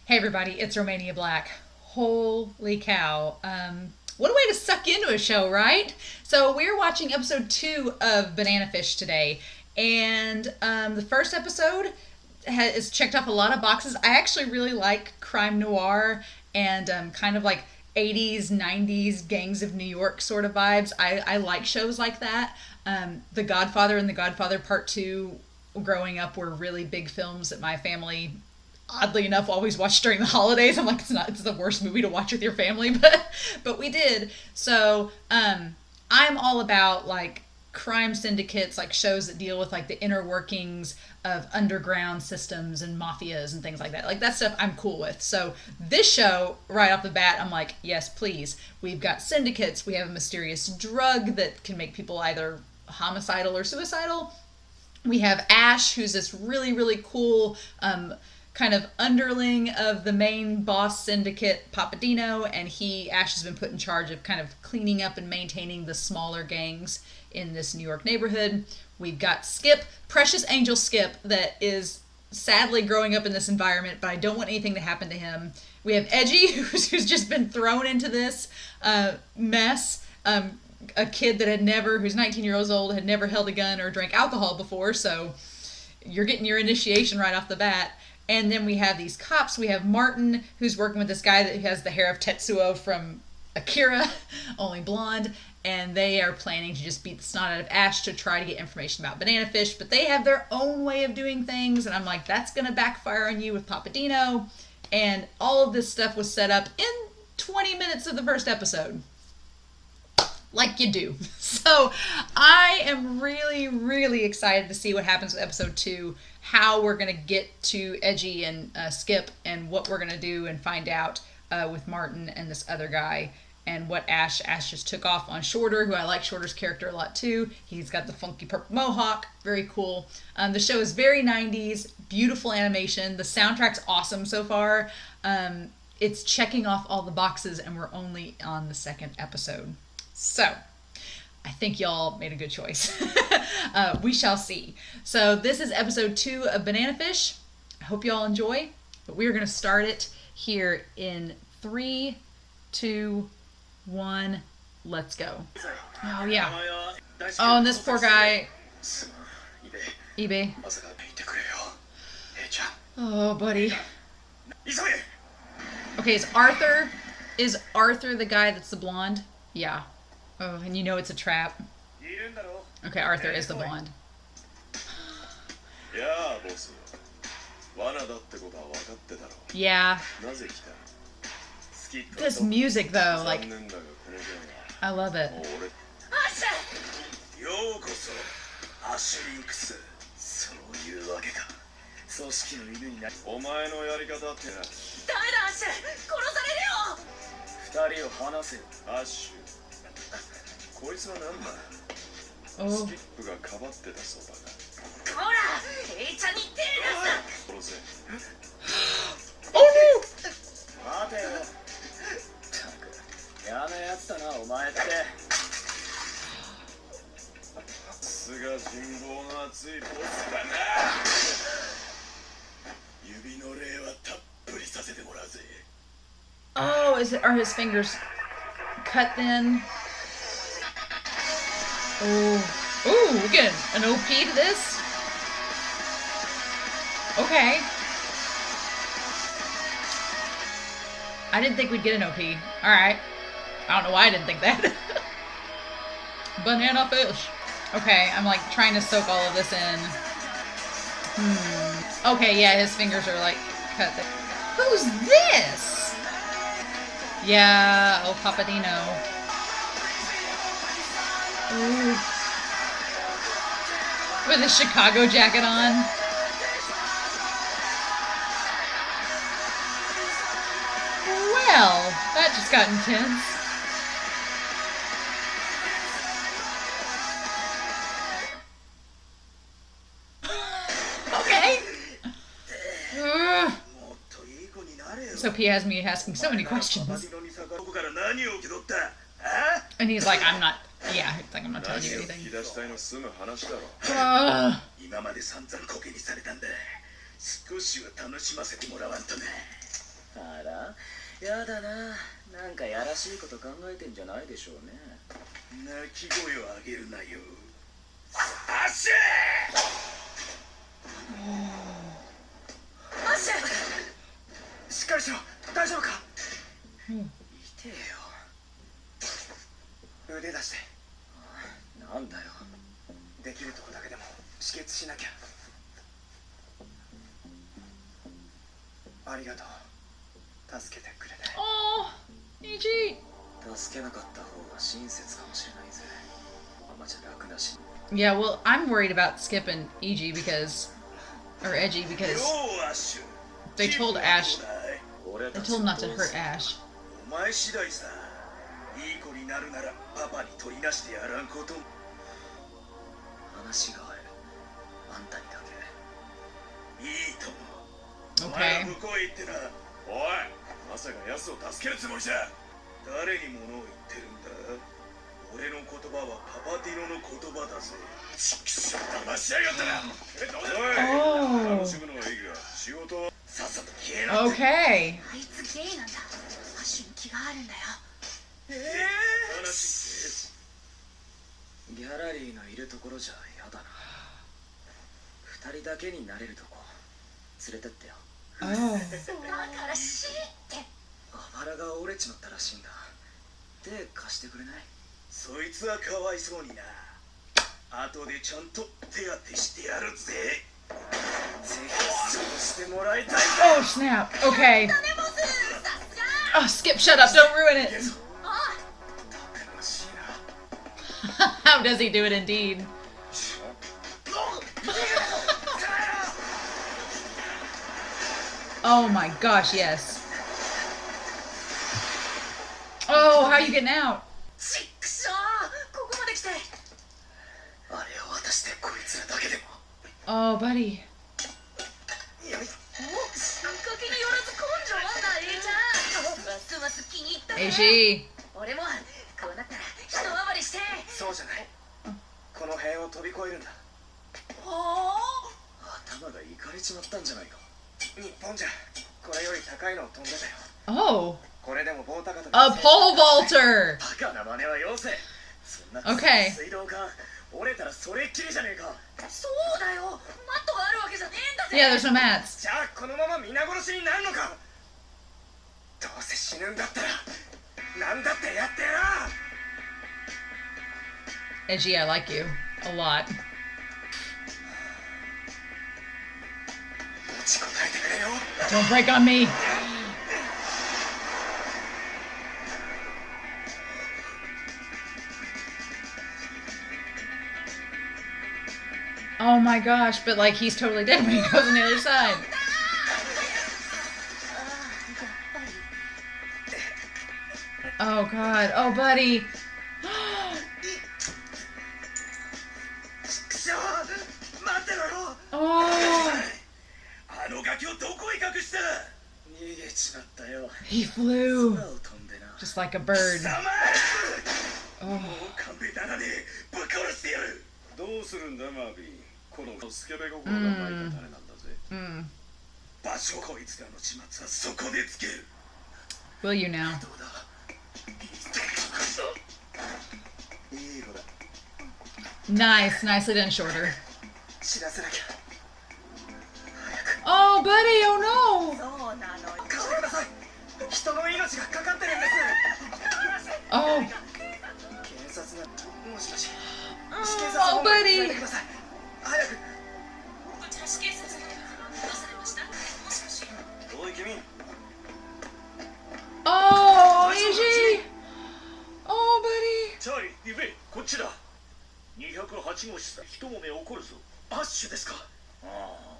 Hey everybody, it's Romania Black. Holy cow. What a way to suck into a show, right? So we're watching episode 2 of Banana Fish today. And the first episode has checked off a lot of boxes. I actually really like crime noir and kind of like 80s, 90s gangs of New York sort of vibes. I like shows like that. The Godfather and The Godfather Part 2 growing up were really big films that my family oddly enough always watch during the holidays. I'm like, it's the worst movie to watch with your family, but we did. So I'm all about like crime syndicates, like shows that deal with like the inner workings of underground systems and mafias and things like that. Like that stuff I'm cool with. So this show, right off the bat, I'm like, yes, please. We've got syndicates. We have a mysterious drug that can make people either homicidal or suicidal. We have Ash, who's this really, really cool kind of underling of the main boss syndicate, Papadino, and Ash has been put in charge of kind of cleaning up and maintaining the smaller gangs in this New York neighborhood. We've got Skip, precious angel Skip, that is sadly growing up in this environment, but I don't want anything to happen to him. We have Edgy, who's just been thrown into this mess. A kid that who's 19 years old, had never held a gun or drank alcohol before, so you're getting your initiation right off the bat. And then we have these cops. We have Martin, who's working with this guy that has the hair of Tetsuo from Akira, only blonde. And they are planning to just beat the snot out of Ash to try to get information about Banana Fish. But they have their own way of doing things. And I'm like, that's going to backfire on you with Papadino. And all of this stuff was set up in 20 minutes of the first episode. Like you do. So I am really, really excited to see what happens with episode 2, how we're going to get to Edgy and Skip, and what we're going to do and find out with Martin and this other guy, and what Ash just took off on Shorter, who I like Shorter's character a lot too. He's got the funky purple mohawk. Very cool. The show is very 90s, beautiful animation. The soundtrack's awesome so far. It's checking off all the boxes, and we're only on the second episode. So, I think y'all made a good choice. We shall see. So, this is episode 2 of Banana Fish. I hope y'all enjoy. But we're going to start it here in 3, 2, 1. Let's go. Oh, yeah. Oh, and this poor guy. eBay. Oh, buddy. Okay, is Arthur the guy that's the blonde? Yeah. Oh, and you know it's a trap. Okay, Arthur is the blonde. Yeah. This music, though, like, I love it. Oh. Oh no! Oh, are his fingers cut then? Oh. Ooh, we get an OP to this? Okay. I didn't think we'd get an OP. Alright. I don't know why I didn't think that. Banana fish. Okay, I'm like trying to soak all of this in. Okay, yeah, his fingers are like cut there. Who's this? Yeah, oh, Papadino. Ooh. With a Chicago jacket on. Well, that just got intense. Okay. So P has me asking so many questions. And he's like, I'm not telling you anything. やだな。なんかやらしいこと考えてんじゃないでしょうね。泣き声を上げるなよ。アッシアッシュ、しっかりしろ。大丈夫か？痛えよ。腕出して。なんだよ。できるとこだけでも止血しなきゃ。ありがとう。助けてくれて。Oh, EG. 助けなかった方が親切かもしれないぜ。まあじゃ楽だし。 Yeah, well, I'm worried about Skip and EG because, or Edgy ュ。 because よーアッシュ。 they told Ash, 俺 they たち told を him not to どう hurt する？ Ash. お前次第さ。いい子になるならパパに取りなしてやらんこと。話がある。あんたにだけ。いいとも。お前ら Okay. 向こうへ行ってな。おい、まさか奴を助けるつもりじゃ。誰に物を言ってるんだ？俺の言葉はパパディノの言葉だぜ。ちくしょう、騙しやがったな。おい、楽しむのはいいが、仕事はさっさと消えなって。Okay. あいつゲイなんだ。アッシュに気があるんだよ。話って。ギャラリーのいるところじゃやだな。二人だけになれるとこ連れてってよ。Oh. だからシーって。あばらが折れちまったらしいんだ。手貸してくれない？そいつはかわいそうにな。後でちゃんと手当てしてやるぜ。ぜひそうしてもらいたい。 Oh, snap. Okay. Oh, Skip, shut up. Don't ruin it. たくましいな。 How does he do it indeed? Oh my gosh, yes. Oh, how are you getting out? ちくしょう。ここまで来て。あれを渡してこいつらだけでも。 Oh, buddy. お、仕掛けによらず根性あんな、Aちゃん。ますます気に入ったね。 AG. 俺もこうなったら一回りして。そうじゃない。この辺を飛び越えるんだ。は頭がいかれちまったんじゃないか。日本じゃこれより高いのを飛んでたよ。 Oh, これでも棒高跳び。 a pole vaulter. バカな真似はよせ。そんな Okay. 水道管折れたらそれっきりじゃねえか。あ、そうだよ。マットがあるわけじゃねえんだぜ。 Yeah, there's no mats. じゃあこのまま皆殺しになるのか。どうせ死ぬんだったらなんだってやってやら。 Edgy, I like you a lot. 持ちこたえてくれよ。 Don't break on me. Oh my gosh, but like he's totally dead when he goes on the other side. あ、やっぱり。 Oh god. Oh, buddy. くしょう、待ってろよ。 Oh, あのガキをどこへ隠した？逃げちまったよ。 he flew 空を飛んでな。 just like a bird. ざま Oh. もう勘弁だなね。ぶっ殺してやる。どうするんだマービー。このスケベ心が巻いた種なんだぜ。 Mm. 場所こいつらの始末はそこでつける。 Will you now? どうだ。いい子だ。 Nice. Nicely done, Shorter. 知らせなきゃ。 Oh, buddy. Oh, no. そうなのよ。貸してください。人の命がかかってるんです。 Oh. 警察がもしもし。 Oh, buddy. ください。早く。こちら市警察のどうされました？もしもし。おい君。 Oh, EG. Oh, buddy. チャーリー、リベイ、こっちだ。208号室だ。一揉め起こるぞ。アッシュですか。ああ、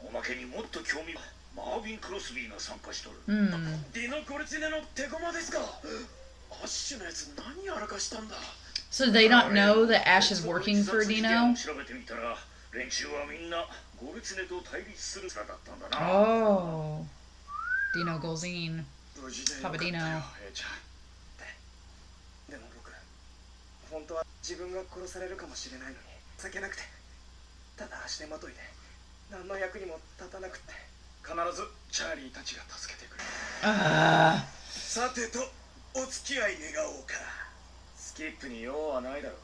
おまけにもっと興味はマーヴィン・クロスビーが参加しとる。 Hmm. ディノ・コルチネの手駒ですか。アッシュのやつ何やらかしたんだ。 So they don't know that Ash is working for Dino? 調べてみたら、連中はみんなゴルツネと対立する面だったんだな。 Oh. Dino Golzine. 無事でよ Papa かったよ Dino. ちゃん。でも僕、本当は自分が殺されるかもしれないのに避けなくて、ただ足手まといで何の役にも立たなくて、必ずチャーリーたちが助けてくれる。さてとお付き合い願おうか。スキップに用はないだろう。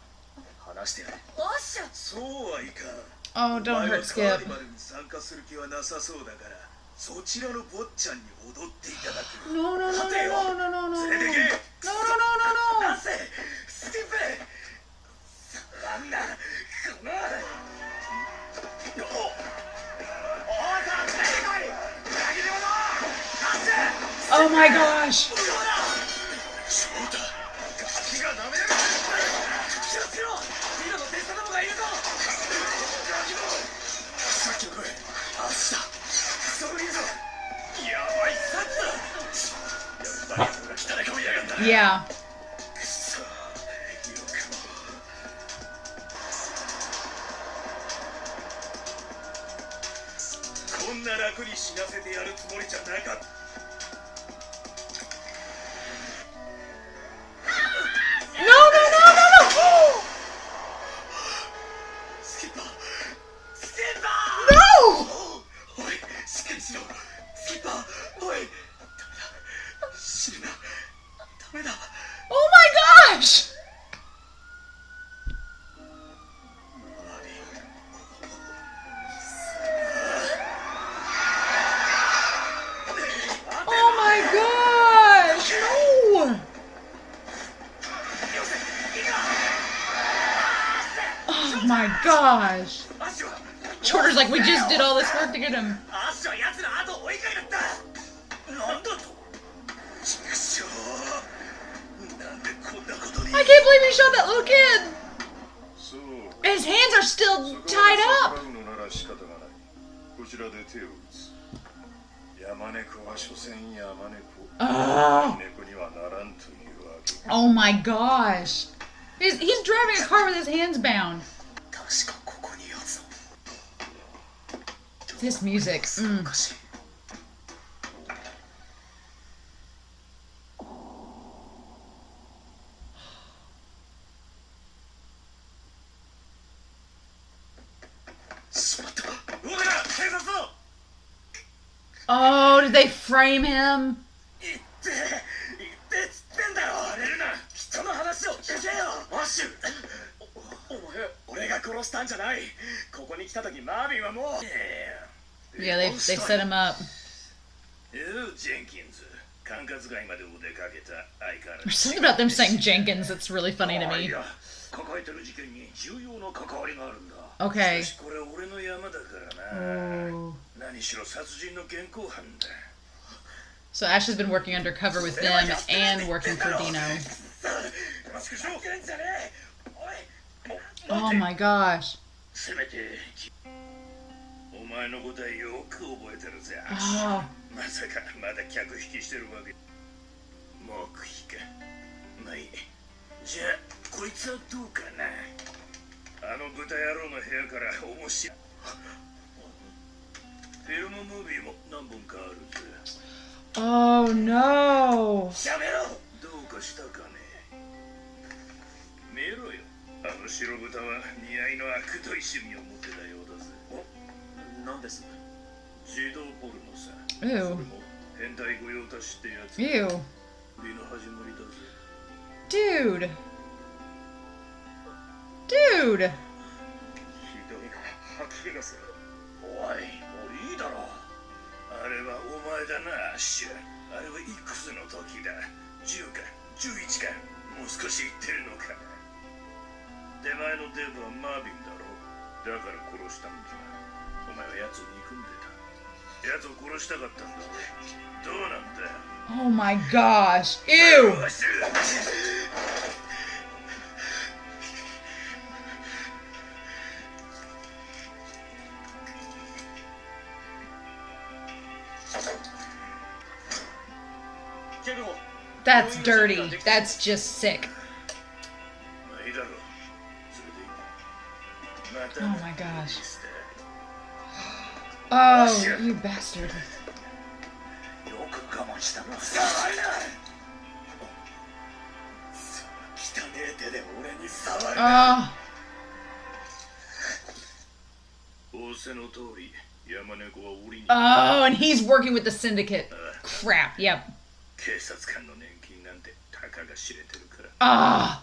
話してやれ。おっしゃそうはいかん。 Oh, お don't 前は hurt カー Skip. ニバルに参加する気はなさそうだから、そちらの坊ちゃんに踊っていただく。 No, no, no, 立てよ。 no, no, no, no, no. 連れてけ。 No, no, no, no, な no. ぜスキップあんなこのおおさん出てこい。裏切り者。なぜ Oh my gosh. そうだ、ガキが舐めやがる。気をつけろ。リードの手下どもがいるぞ。ガキども、さっきの声、あっちだ。そこにいるぞ。やばいサツだ。やっぱり俺が汚い顔やがんだ。 Yeah. くそ、よくも。こんな楽に死なせてやるつもりじゃなかった。 No, no, no, no, スキッパー、スキッパ no. ー。 No. おい、しっかりしろ。スキッパー、おい。ダメだ。死ぬな。ダメだ。 Oh my gosh. マリン。 Oh my gosh. No. Oh my gosh. アッシュは Jordan's like, we just did all this work to get him. アッシュは奴ら後を追いかけた。なんだと。ちくしょう。なんでこんなことに。 I can't believe he shot that little kid. そう。 His hands are still tied up. のなら仕方がない。こちらで手を打つ。山猫は所詮山猫。 Oh. 猫にはならんというわけ。 Oh my gosh. He's driving a car with his hands bound. 確かここにあるぞ。 This music. おかしい。しまった。動くな、警察だ。 Oh, did they frame him? 言ってっつってんだろ。寝るな。人の話を聞けよ。アッシュ。お前、俺が殺したんじゃない。ここに来た時マービンはもう。 Yeah, they set him up. ジェンキンズ。管轄外までお出かけた相変わら There's ず。 something about them saying Jenkins that's really funny to い me. や、抱えてる事件に重要な関わりがあるんだ。 Okay. しかしこれ俺の山だからな。 Oh. 何しろ殺人の現行犯だ。 So Ash has been working undercover with them and working for Dino. マスクしろ。んじゃねえ。おい。 Oh my gosh. せめてお前のことはよく覚えてるぜ。 Oh. まさかまだ客引きしてるわけ。黙秘か。まあいい。じゃあこいつはどうかな。あの豚野郎の部屋から面白いフィルムムービーも何本かあるぜ。 Oh no. しゃべろ。どうかしたかね。見ろよ。あの白豚は似合いの悪どい趣味を持ってたようだぜ。お、なんです。自動ポルノさ。 Ew. それも変態御用達ってやつ。 Ew. 美の始まりだぜ。 Dude. Dude. ひどいな。吐き気がする。おい、もういいだろう。あれはお前だな、アッシュ。あれはいくつの時だ。10か、11か、もう少し言ってるのか。手前のデブはマービンだろう。だから殺したんだ。お前は奴を憎んでた。奴を殺したかったんだ。どうなんだ。 Oh my gosh. Ew. アッシュ。 That's dirty. That's just sick. Oh my gosh. Oh, you bastard. Oh. Oh, and he's working with the syndicate. Crap. Yep. 警察官の年金なんてたかが知れてるから。Ah,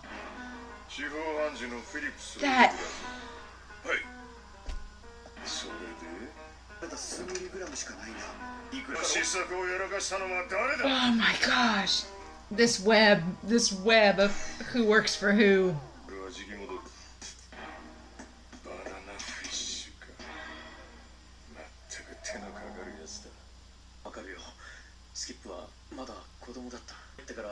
司法判事のフィリップスを That- はい。それでただ数ミリグラムしかないな。いくら失策をやらかしたのは誰だ。 oh my gosh. This web of who works for who. 俺は時期戻る。バナナフィッシュか。まったく手のかかるやつだ。わかるよ。スキップはまだ子供だった。だから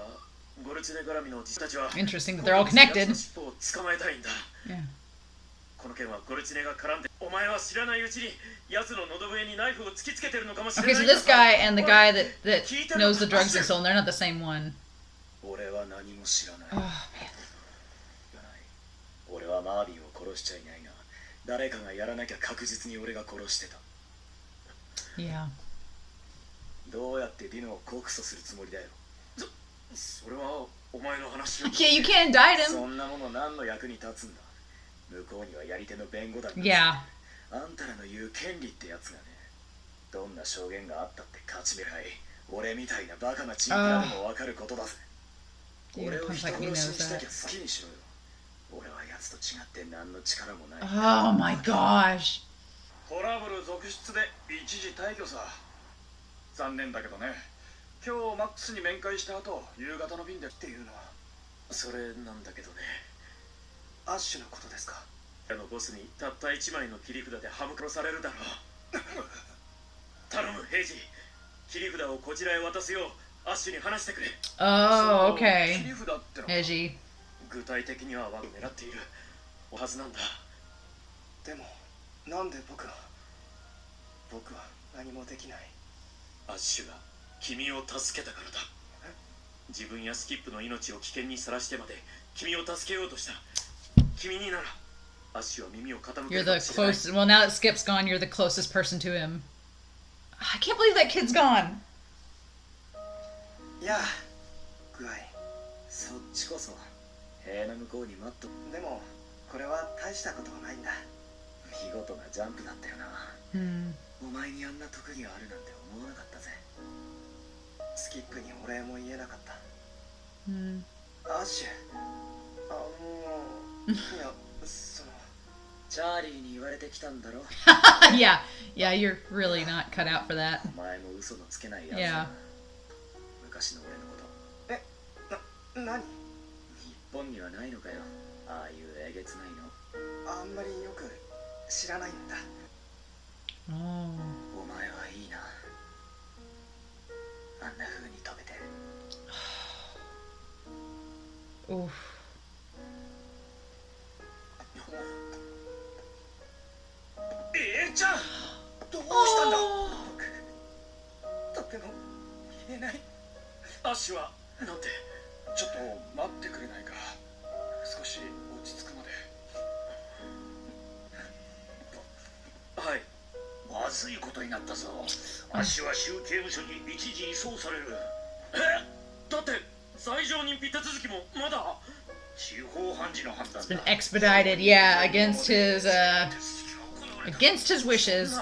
ゴルツネ絡みのおじたちは Interesting that they're all connected. 尻尾を捕まえたいんだ。 Yeah. この件はゴルツネが絡んで、お前は知らないうちに奴の喉笛にナイフを突きつけてるのかもしれな Okay, い。 so this guy and the guy that knows the drugs are stolen, they're not the same one. 俺は何も知らない。 Oh man. 俺はマービーを殺しちゃいないが、誰かがやらなきゃ確実に俺が殺してた。 Yeah. どうやってディノを告訴するつもりだよ。それはお前の話を。 Yeah, you can't indict him. そんなもの何の役に立つんだ。向こうにはやり手の弁護団が。 Yeah. あんたらの言う権利ってやつがね、どんな証言があったって勝ち目ない。俺みたいなバカなチンピラでもわかることだぜ。 Dude, 俺 it を comes 人 like he 殺し knows にしたきゃ that. 好きにしろよ。俺は奴と違って何の力もない。 Oh my gosh. トラブル続出で一時退去さ。残念だけどね。今日マックスに面会した後、夕方の便でっていうのはそれなんだけどね。アッシュのことですか。あのボスにたった一枚の切り札でハム殺されるだろう。頼むヘイジ、切り札をこちらへ渡すようアッシュに話してくれ。 Oh, 切 okay. り札ってのは Edgy. 具体的には我が狙っているはずなんだ。でもなんで僕は何もできない。アッシュが君を助けたからだ。自分やスキップの命を危険にさらしてまで君を助けようとした。君にならアッシュは耳を傾け You're るか the もしれない。 closest. Well, now that Skip's gone, you're the closest person to him. I can't believe that kid's gone. いや具合。そっちこそ塀の向こうに待っと。でもこれは大したことはないんだ。見事なジャンプだったよな。 Hmm. お前にあんな特技があるなんて思わなかったぜ。スキップにお礼も言えなかった。 Hmm. アッシュ、いやそのチャーリーに言われてきたんだろ。 Yeah. Yeah, you're really not cut out for that. お前も嘘のつけないやつ Yeah. だ。昔の俺のこと。何？日本にはないのかよ、ああいうえげつないの。あんまりよく知らないんだ。 Oh. お前はいいな、あんな風に飛べて。 Oof. ちゃん、どうしたんだ。 Oh. とても言えない。アッシュはなんて。ちょっと待ってくれないか。少し落ち着くまで。はい。まずいことになったぞ。アッシュは州刑務所に一時移送される。だって罪状認否手続きもまだ。司法判事の判断 It's been だ。 expedited, yeah, against his wishes.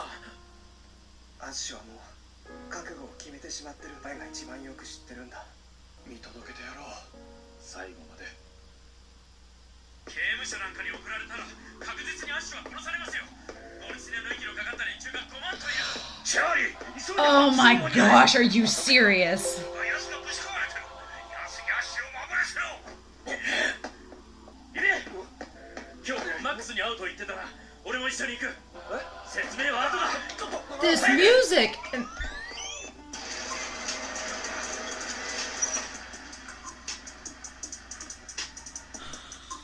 アッシュはもう覚悟を決めてしまってる。前が一番よく知ってるんだ。見届けてやろう。最後まで。刑務所なんかに送られたら確実にアッシュは殺されますよ。ゴルツネの息のかかった連中が5万という。チャーリー、急いで。 Oh my gosh, are you serious? ヤスがぶち込まれてる。ヤスがアッシュを守らせろ。いね、今日マックスに会うと言ってたら俺も一緒に行く。説明は後だ。 This music.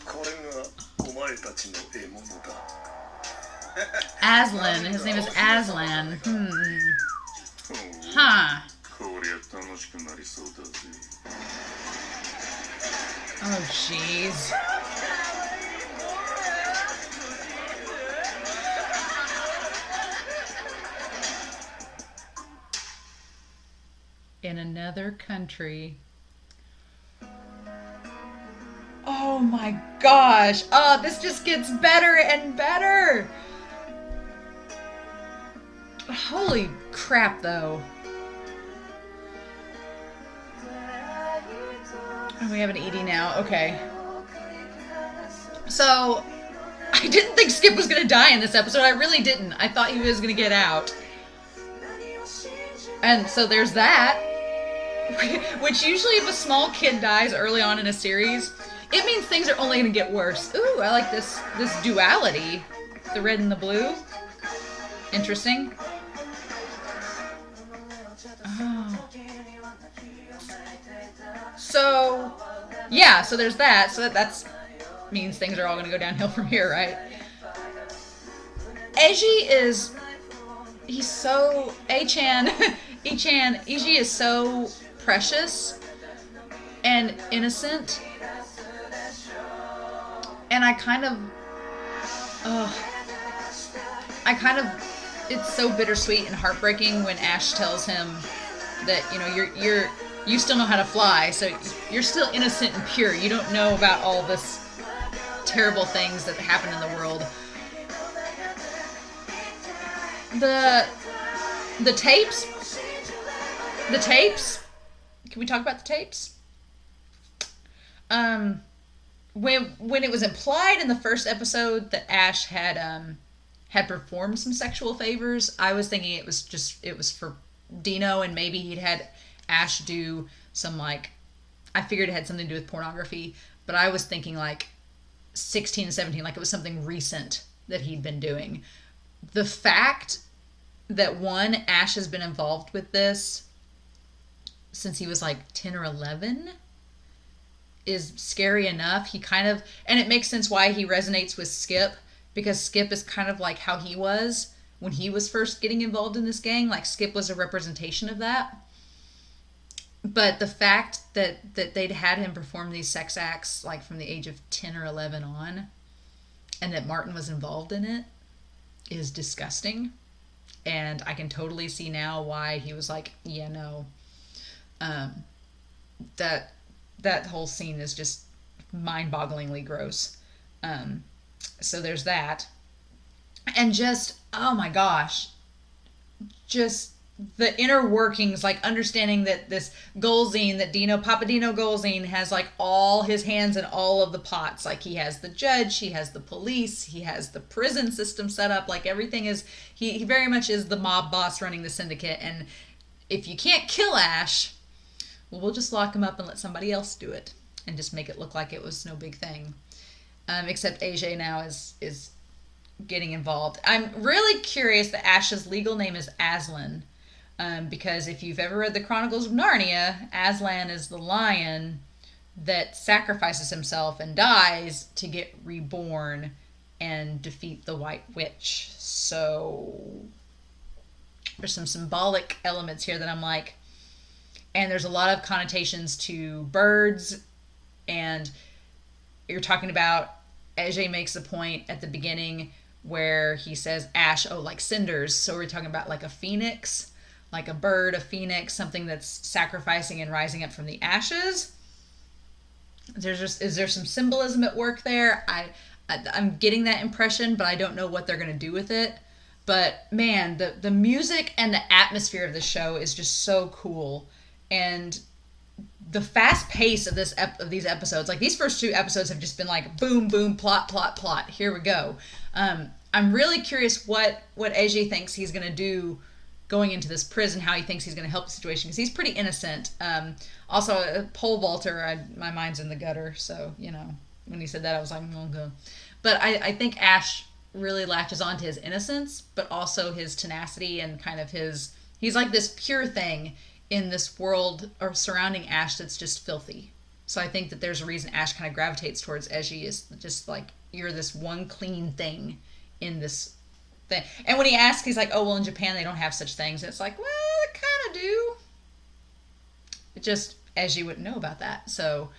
これがお前たちの獲物だ。 Aslan. His name is Aslan. Huh. こりゃ楽しくなりそうだぜ。 Oh, jeez. In another country. Oh my gosh. Oh, this just gets better and better. Holy crap, though. Oh, we have an Edie now. Okay. So, I didn't think Skip was going to die in this episode. I really didn't. I thought he was going to get out. And so there's that. Which usually if a small kid dies early on in a series, it means things are only going to get worse. Ooh, I like this duality. The red and the blue. Interesting. Oh. So, yeah, so there's that. So that's means things are all going to go downhill from here, right? Eiji he's so, Eiji is so precious and innocent. And it's so bittersweet and heartbreaking when Ash tells him that, you know, you still know how to fly, so you're still innocent and pure. You don't know about all this terrible things that happen in the world. The tapes. Can we talk about the tapes? When it was implied in the first episode that Ash had performed some sexual favors, I was thinking it was for Dino, and maybe he'd had Ash do some, like, I figured it had something to do with pornography, but I was thinking like 16 and 17, like it was something recent that he'd been doing. The fact that Ash has been involved with this since he was like 10 or 11 is scary enough. And it makes sense why he resonates with Skip, because Skip is kind of like how he was when he was first getting involved in this gang. Like, Skip was a representation of that. But the fact that they'd had him perform these sex acts like from the age of 10 or 11 on, and that Martin was involved in it, is disgusting. And I can totally see now why he was like, yeah, no. That whole scene is just mind-bogglingly gross. So there's that. And just, oh my gosh, just the inner workings, like understanding that this Golzine, that Papa Dino Golzine has like all his hands in all of the pots. Like, he has the judge, he has the police, he has the prison system set up. Like, everything is, he very much is the mob boss running the syndicate. And if you can't kill Ash, well, we'll just lock him up and let somebody else do it and just make it look like it was no big thing. Except AJ now is getting involved. I'm really curious that Ash's legal name is Aslan. Because if you've ever read the Chronicles of Narnia, Aslan is the lion that sacrifices himself and dies to get reborn and defeat the White Witch. So there's some symbolic elements here that I'm like, and there's a lot of connotations to birds, and you're talking about, Ajay makes the point at the beginning where he says ash, like cinders, so we're talking about like a phoenix, like a bird, a phoenix, something that's sacrificing and rising up from the ashes. Is there some symbolism at work there? I'm getting that impression, but I don't know what they're going to do with it. But man, the music and the atmosphere of the show is just so cool. And the fast pace of these episodes, like these first 2 episodes have just been like boom, boom, plot, plot, plot. Here we go. I'm really curious what AJ thinks he's going to do going into this prison, how he thinks he's going to help the situation, because he's pretty innocent. Also, a pole vaulter, my mind's in the gutter, so, you know, when he said that, I was like, okay. But I think Ash really latches onto his innocence, but also his tenacity and kind of he's like this pure thing in this world or surrounding Ash that's just filthy. So I think that there's a reason Ash kind of gravitates towards Eiji, is just like, you're this one clean thing in this thing. And when he asks, he's like, oh, well, in Japan they don't have such things. And it's like, well, they kind of do. It just, Eiji wouldn't know about that. So,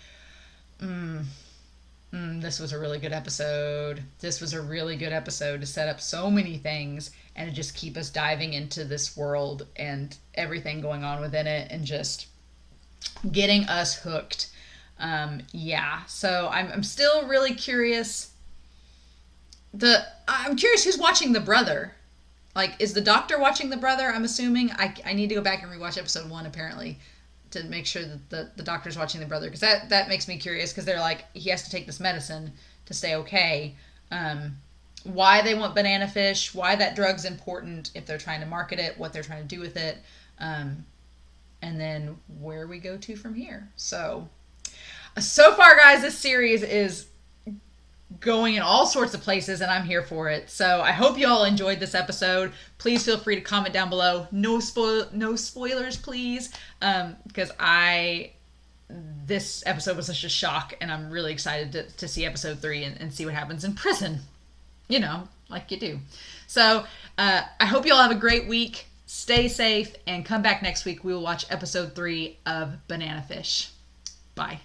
this was a really good episode. This was a really good episode to set up so many things and to just keep us diving into this world and everything going on within it and just getting us hooked. So I'm still really curious. I'm curious who's watching the brother. Like, is the doctor watching the brother? I'm assuming. I need to go back and rewatch episode 1, apparently. to make sure that the doctor's watching the brother, because that makes me curious, because they're like, he has to take this medicine to stay okay. Why they want banana fish, why that drug's important, if they're trying to market it, what they're trying to do with it, and then where we go to from here. So far, guys, this series is going in all sorts of places, and I'm here for it. So I hope you all enjoyed this episode. Please feel free to comment down below. No spoilers, please, because this episode was such a shock, and I'm really excited to see episode 3 and see what happens in prison. You know, like you do. So I hope you all have a great week. Stay safe, and come back next week. We will watch episode 3 of Banana Fish. Bye.